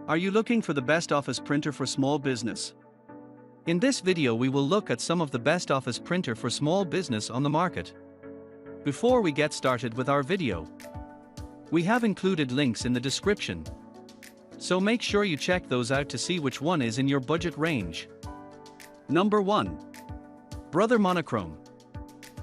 Are you looking for the best office printer for small business? In this video we will look at some of the best office printer for small business on the market. Before we get started with our video, we have included links in the description, so make sure you check those out to see which one is in your budget range. Number 1. Brother Monochrome.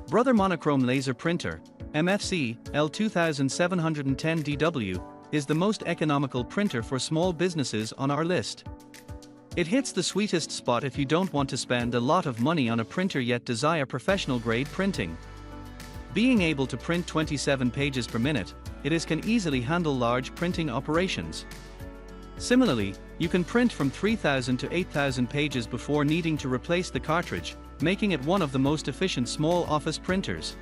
Brother Monochrome Laser Printer, MFC L2710DW, is the most economical printer for small businesses on our list. It hits the sweetest spot if you don't want to spend a lot of money on a printer yet desire professional grade printing. Being able to print 27 pages per minute, it can easily handle large printing operations. Similarly, you can print from 3,000 to 8,000 pages before needing to replace the cartridge, making it one of the most efficient small office printers.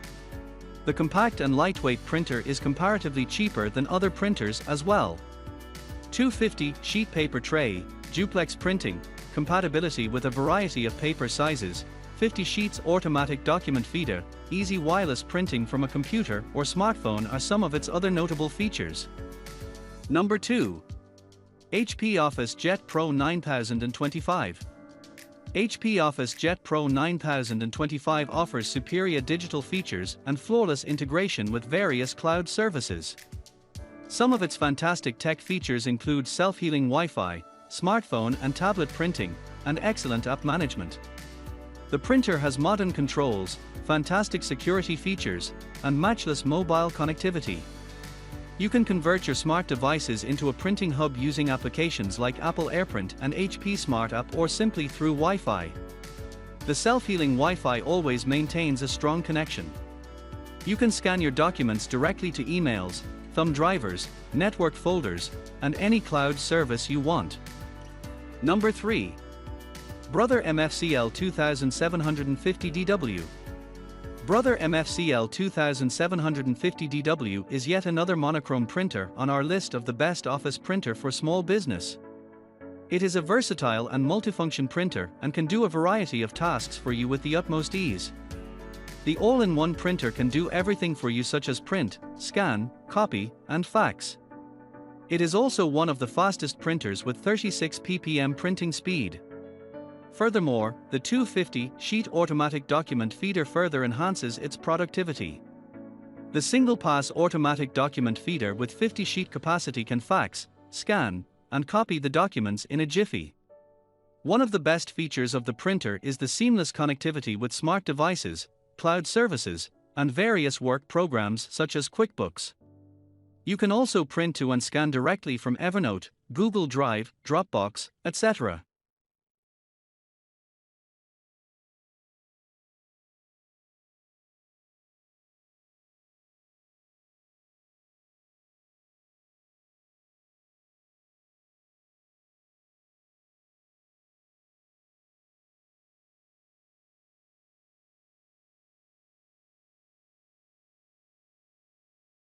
The compact and lightweight printer is comparatively cheaper than other printers as well. 250 sheet paper tray, duplex printing, compatibility with a variety of paper sizes, 50 sheets automatic document feeder, easy wireless printing from a computer or smartphone are some of its other notable features. Number 2. HP Office Jet Pro 9025. HP Office Jet Pro 9025 offers superior digital features and flawless integration with various cloud services. Some of its fantastic tech features include self-healing Wi-Fi, smartphone and tablet printing, and excellent app management. The printer has modern controls, fantastic security features, and matchless mobile connectivity. You can convert your smart devices into a printing hub using applications like Apple AirPrint and HP Smart App or simply through Wi-Fi. The self-healing Wi-Fi always maintains a strong connection. You can scan your documents directly to emails, thumb drivers, network folders, and any cloud service you want. Number 3. Brother MFC L2750DW. Brother MFC L2750DW is yet another monochrome printer on our list of the best office printer for small business. It is a versatile and multifunction printer and can do a variety of tasks for you with the utmost ease. The all-in-one printer can do everything for you such as print, scan, copy, and fax. It is also one of the fastest printers with 36 ppm printing speed. Furthermore, the 250 sheet automatic document feeder further enhances its productivity. The single-pass automatic document feeder with 50 sheet capacity can fax, scan, and copy the documents in a jiffy. One of the best features of the printer is the seamless connectivity with smart devices, cloud services, and various work programs such as QuickBooks. You can also print to and scan directly from Evernote, Google Drive, Dropbox, etc.